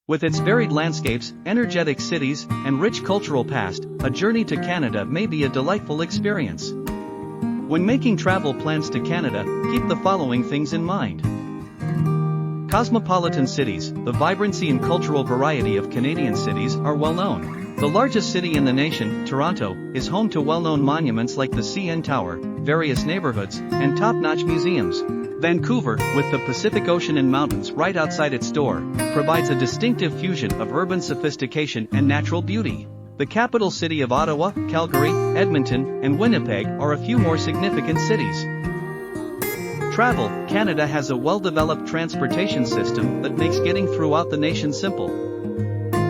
With its varied landscapes, energetic cities, and rich cultural past, a journey to Canada may be a delightful experience. When making travel plans to Canada, keep the following things in mind. Cosmopolitan cities. The vibrancy and cultural variety of Canadian cities are well known. The largest city in the nation, Toronto, is home to well-known monuments like the CN Tower, various neighborhoods, and top-notch museums. Vancouver, with the Pacific Ocean and mountains right outside its door, provides a distinctive fusion of urban sophistication and natural beauty. The capital city of Ottawa, Calgary, Edmonton, and Winnipeg are a few more significant cities. Travel. Canada has a well-developed transportation system that makes getting throughout the nation simple.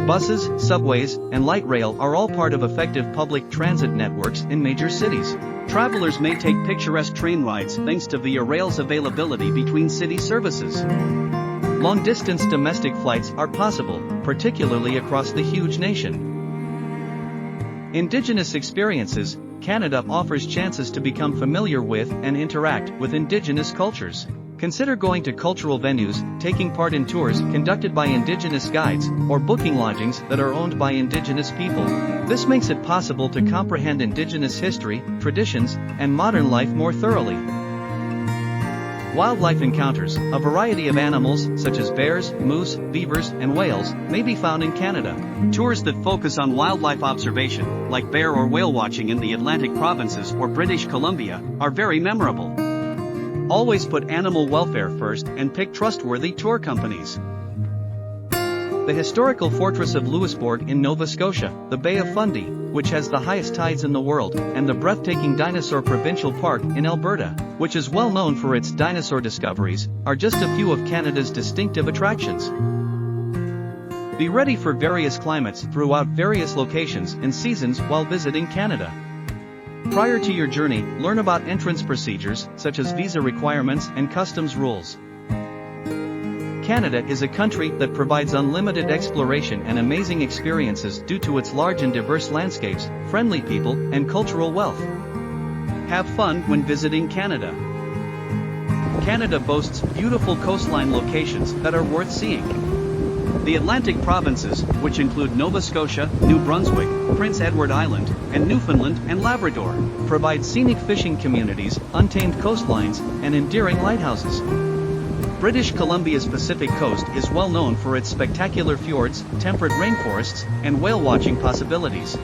Buses, subways, and light rail are all part of effective public transit networks in major cities. Travelers may take picturesque train rides thanks to Via Rail's availability between city services. Long-distance domestic flights are possible, particularly across the huge nation. Indigenous experiences. Canada offers chances to become familiar with and interact with Indigenous cultures. Consider going to cultural venues, taking part in tours conducted by Indigenous guides, or booking lodgings that are owned by Indigenous people. This makes it possible to comprehend Indigenous history, traditions, and modern life more thoroughly. Wildlife encounters. A variety of animals, such as bears, moose, beavers, and whales, may be found in Canada. Tours that focus on wildlife observation, like bear or whale watching in the Atlantic provinces or British Columbia, are very memorable. Always put animal welfare first and pick trustworthy tour companies. The historical fortress of Louisbourg in Nova Scotia, the Bay of Fundy, which has the highest tides in the world, and the breathtaking Dinosaur Provincial Park in Alberta, which is well known for its dinosaur discoveries, are just a few of Canada's distinctive attractions. Be ready for various climates throughout various locations and seasons while visiting Canada. Prior to your journey, learn about entrance procedures, such as visa requirements and customs rules. Canada is a country that provides unlimited exploration and amazing experiences due to its large and diverse landscapes, friendly people, and cultural wealth. Have fun when visiting Canada. Canada boasts beautiful coastline locations that are worth seeing. The Atlantic provinces, which include Nova Scotia, New Brunswick, Prince Edward Island, and Newfoundland and Labrador, provide scenic fishing communities, untamed coastlines, and endearing lighthouses. British Columbia's Pacific coast is well known for its spectacular fjords, temperate rainforests, and whale-watching possibilities.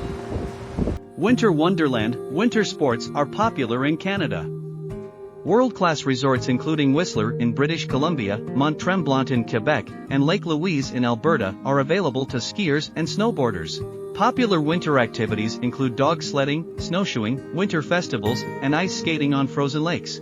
Winter wonderland. Winter sports are popular in Canada. World-class resorts including Whistler in British Columbia, Mont Tremblant in Quebec, and Lake Louise in Alberta are available to skiers and snowboarders. Popular winter activities include dog sledding, snowshoeing, winter festivals, and ice skating on frozen lakes.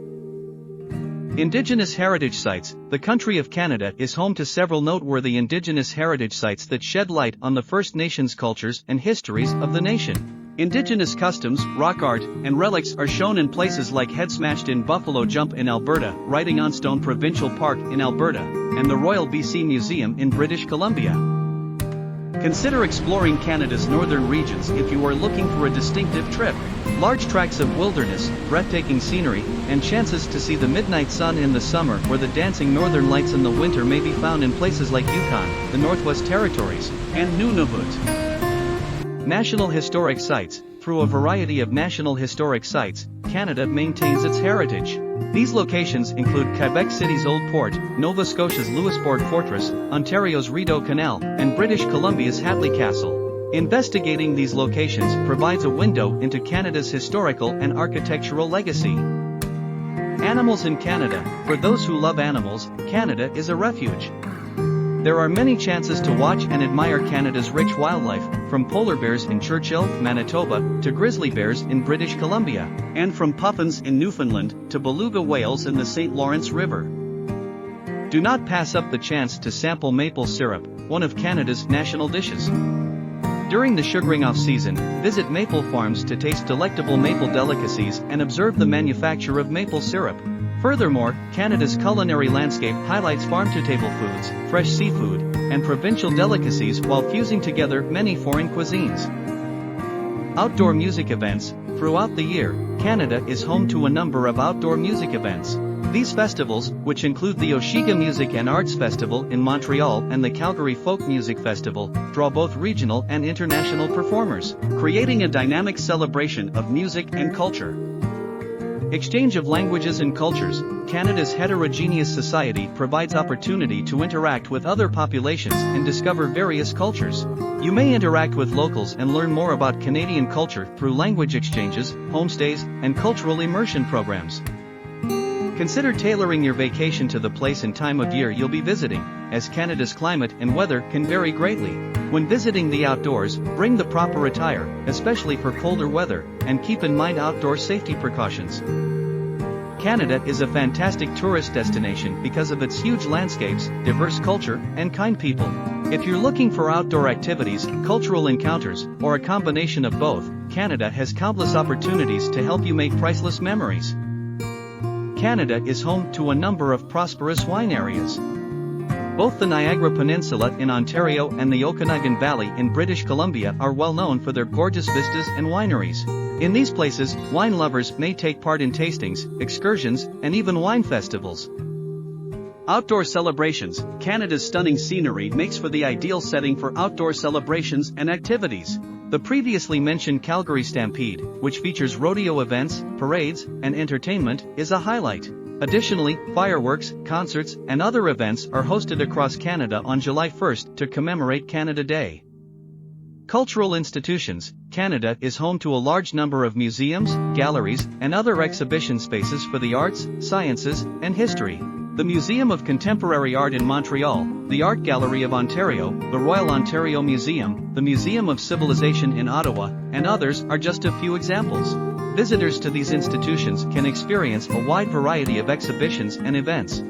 Indigenous heritage sites. The country of Canada is home to several noteworthy Indigenous heritage sites that shed light on the First Nations cultures and histories of the nation. Indigenous customs, rock art, and relics are shown in places like Head Smashed in Buffalo Jump in Alberta, Writing on Stone Provincial Park in Alberta, and the Royal BC Museum in British Columbia. Consider exploring Canada's northern regions if you are looking for a distinctive trip. Large tracts of wilderness, breathtaking scenery, and chances to see the midnight sun in the summer or the dancing northern lights in the winter may be found in places like Yukon, the Northwest Territories, and Nunavut. National Historic Sites. Through a variety of national historic sites, Canada maintains its heritage. These locations include Quebec City's Old Port, Nova Scotia's Louisbourg Fortress, Ontario's Rideau Canal, and British Columbia's Hatley Castle. Investigating these locations provides a window into Canada's historical and architectural legacy. Animals in Canada. For those who love animals, Canada is a refuge. There are many chances to watch and admire Canada's rich wildlife, from polar bears in Churchill, Manitoba, to grizzly bears in British Columbia, and from puffins in Newfoundland to beluga whales in the St. Lawrence River. Do not pass up the chance to sample maple syrup, one of Canada's national dishes. During the sugaring off season, visit maple farms to taste delectable maple delicacies and observe the manufacture of maple syrup. Furthermore, Canada's culinary landscape highlights farm-to-table foods, fresh seafood, and provincial delicacies while fusing together many foreign cuisines. Outdoor music events. Throughout the year, Canada is home to a number of outdoor music events. These festivals, which include the Oshiga Music and Arts Festival in Montreal and the Calgary Folk Music Festival, draw both regional and international performers, creating a dynamic celebration of music and culture. Exchange of languages and cultures. Canada's heterogeneous society provides opportunity to interact with other populations and discover various cultures. You may interact with locals and learn more about Canadian culture through language exchanges, homestays, and cultural immersion programs. Consider tailoring your vacation to the place and time of year you'll be visiting, as Canada's climate and weather can vary greatly. When visiting the outdoors, bring the proper attire, especially for colder weather, and keep in mind outdoor safety precautions. Canada is a fantastic tourist destination because of its huge landscapes, diverse culture, and kind people. If you're looking for outdoor activities, cultural encounters, or a combination of both, Canada has countless opportunities to help you make priceless memories. Canada is home to a number of prosperous wine areas. Both the Niagara Peninsula in Ontario and the Okanagan Valley in British Columbia are well known for their gorgeous vistas and wineries. In these places, wine lovers may take part in tastings, excursions, and even wine festivals. Outdoor celebrations. Canada's stunning scenery makes for the ideal setting for outdoor celebrations and activities. The previously mentioned Calgary Stampede, which features rodeo events, parades, and entertainment, is a highlight. Additionally, fireworks, concerts, and other events are hosted across Canada on July 1st to commemorate Canada Day. Cultural institutions. Canada is home to a large number of museums, galleries, and other exhibition spaces for the arts, sciences, and history. The Museum of Contemporary Art in Montreal, the Art Gallery of Ontario, the Royal Ontario Museum, the Museum of Civilization in Ottawa, and others are just a few examples. Visitors to these institutions can experience a wide variety of exhibitions and events,